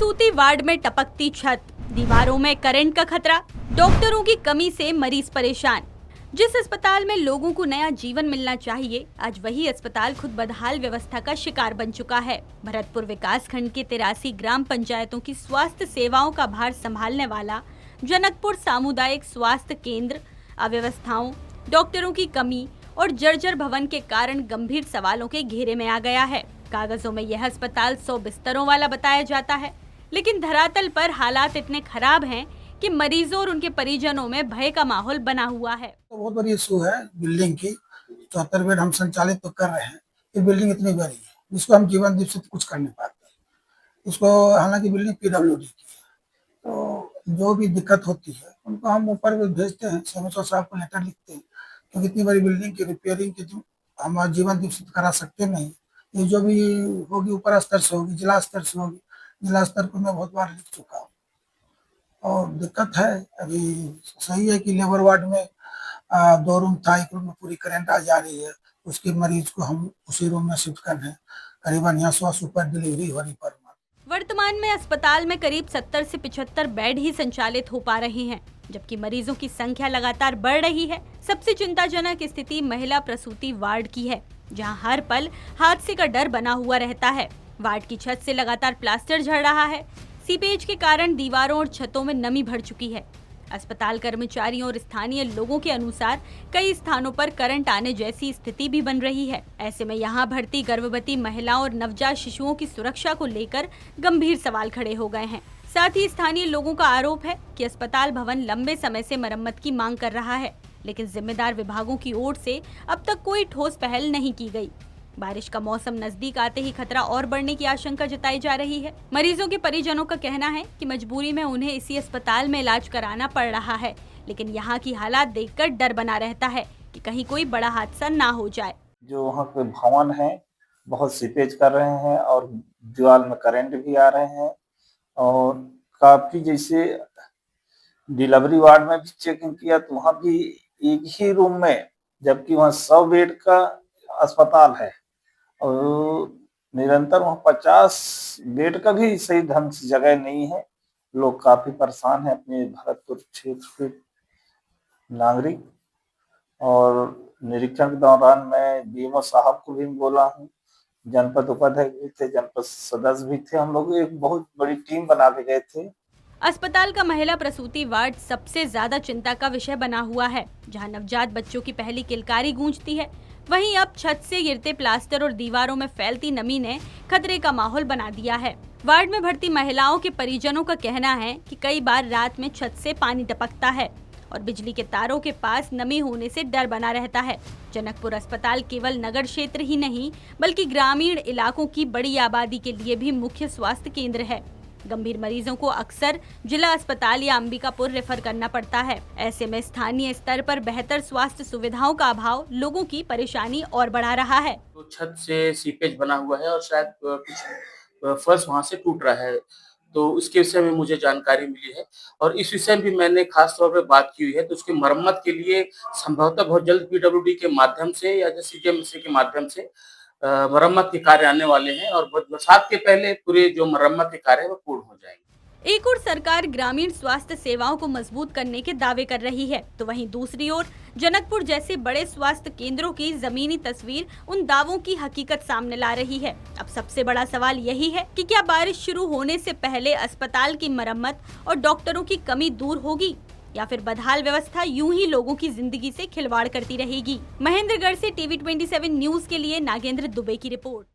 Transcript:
प्रसूति वार्ड में टपकती छत, दीवारों में करंट का खतरा, डॉक्टरों की कमी से मरीज परेशान। जिस अस्पताल में लोगों को नया जीवन मिलना चाहिए, आज वही अस्पताल खुद बदहाल व्यवस्था का शिकार बन चुका है। भरतपुर विकास खंड के 83 ग्राम पंचायतों की स्वास्थ्य सेवाओं का भार संभालने वाला जनकपुर सामुदायिक स्वास्थ्य केंद्र अव्यवस्थाओं, डॉक्टरों की कमी और जर्जर भवन के कारण गंभीर सवालों के घेरे में आ गया है। कागजों में यह अस्पताल 100 बिस्तरों वाला बताया जाता है, लेकिन धरातल पर हालात इतने खराब हैं कि मरीजों और उनके परिजनों में भय का माहौल बना हुआ है। तो बहुत बड़ी इशू है बिल्डिंग की। 74 बेड हम संचालित तो कर रहे हैं। ये बिल्डिंग इतनी बड़ी है जिसको हम जीवन दीप से कुछ कर नहीं पाते। इसको हालांकि बिल्डिंग पीडब्ल्यूडी की है, तो जो भी दिक्कत होती है उनको हम ऊपर भेजते हैं, सेमेस्टर साहब को लेटर लिखते हैं, क्योंकि इतनी बड़ी बिल्डिंग की रिपेयरिंग की हम जीवन दीप से करा सकते नहीं। ये जो भी होगी ऊपर स्तर से होगी, जिला स्तर से होगी। जिला स्तर को मैं बहुत बार लिख चुका हूँ और दिक्कत है। अभी सही है कि लेबर वार्ड में 2 रूम था, 1 रूम में पूरी करंट आ जा रही है। उसके मरीज को हम उसी रूम में शिफ्ट कर रहे हैं। करीबन यहाँ 100 सुपर डिलीवरी हो रही पर मंथ। वर्तमान में अस्पताल में करीब 70 से 75 बेड ही संचालित हो पा रहे हैं, जबकि मरीजों की संख्या लगातार बढ़ रही है। सबसे चिंताजनक स्थिति महिला प्रसूति वार्ड की है, जहां हर पल हादसे का डर बना हुआ रहता है। वार्ड की छत से लगातार प्लास्टर झड़ रहा है। सीपेज के कारण दीवारों और छतों में नमी भर चुकी है। अस्पताल कर्मचारियों और स्थानीय लोगों के अनुसार कई स्थानों पर करंट आने जैसी स्थिति भी बन रही है। ऐसे में यहाँ भर्ती गर्भवती महिलाओं और नवजात शिशुओं की सुरक्षा को लेकर गंभीर सवाल खड़े हो गए हैं। साथ ही स्थानीय लोगों का आरोप है कि अस्पताल भवन लंबे समय से मरम्मत की मांग कर रहा है, लेकिन जिम्मेदार विभागों की ओर से अब तक कोई ठोस पहल नहीं की गई। बारिश का मौसम नजदीक आते ही खतरा और बढ़ने की आशंका जताई जा रही है। मरीजों के परिजनों का कहना है कि मजबूरी में उन्हें इसी अस्पताल में इलाज कराना पड़ रहा है, लेकिन यहाँ की हालात देखकर डर बना रहता है कि कहीं कोई बड़ा हादसा ना हो जाए। जो वहाँ के भवन है बहुत सीपेज कर रहे हैं और दीवार में करंट भी आ रहे हैं और काफी, जैसे डिलीवरी वार्ड में भी चेकिंग किया तो वहाँ भी एक ही रूम में, जबकि वहाँ 100 बेड का अस्पताल है और निरंतर वहाँ 50 बेड का भी सही ढंग से जगह नहीं है। लोग काफी परेशान हैं, अपने भरतपुर क्षेत्र के नागरिक। और निरीक्षण के दौरान मैं डीएमओ साहब को भी बोला हूँ, जनपद उपाध्यक्ष भी थे, जनपद सदस्य भी थे। हम लोग एक बहुत बड़ी टीम बना के गए थे। अस्पताल का महिला प्रसूति वार्ड सबसे ज्यादा चिंता का विषय बना हुआ है, जहां नवजात बच्चों की पहली किलकारी गूंजती है। वहीं अब छत से गिरते प्लास्टर और दीवारों में फैलती नमी ने खतरे का माहौल बना दिया है। वार्ड में भर्ती महिलाओं के परिजनों का कहना है कि कई बार रात में छत से पानी टपकता है और बिजली के तारों के पास नमी होने से डर बना रहता है। जनकपुर अस्पताल केवल नगर क्षेत्र ही नहीं, बल्कि ग्रामीण इलाकों की बड़ी आबादी के लिए भी मुख्य स्वास्थ्य केंद्र है। गंभीर मरीजों को अक्सर जिला अस्पताल या अंबिकापुर रेफर करना पड़ता है। ऐसे में स्थानीय स्तर पर बेहतर स्वास्थ्य सुविधाओं का अभाव लोगों की परेशानी और बढ़ा रहा है। तो छत से सीपेज बना हुआ है और शायद कुछ फर्श वहां से टूट रहा है, तो इसके विषय में मुझे जानकारी मिली है और इस विषय में भी मैंने खास तौर पे बात की हुई है। तो उसकी मरम्मत के लिए संभवतः बहुत जल्द पीडब्ल्यूडी के माध्यम से या सीजीएमसी के माध्यम से मरम्मत के कार्य आने वाले हैं और बरसात के पहले पूरे जो मरम्मत के कार्य है वो पूर्ण हो जाएंगे। एक और सरकार ग्रामीण स्वास्थ्य सेवाओं को मजबूत करने के दावे कर रही है, तो वहीं दूसरी ओर जनकपुर जैसे बड़े स्वास्थ्य केंद्रों की जमीनी तस्वीर उन दावों की हकीकत सामने ला रही है। अब सबसे बड़ा सवाल यही है कि क्या बारिश शुरू होने से पहले अस्पताल की मरम्मत और डॉक्टरों की कमी दूर होगी, या फिर बदहाल व्यवस्था यूं ही लोगों की जिंदगी से खिलवाड़ करती रहेगी। महेंद्रगढ़ से टीवी 27 न्यूज के लिए नागेंद्र दुबे की रिपोर्ट।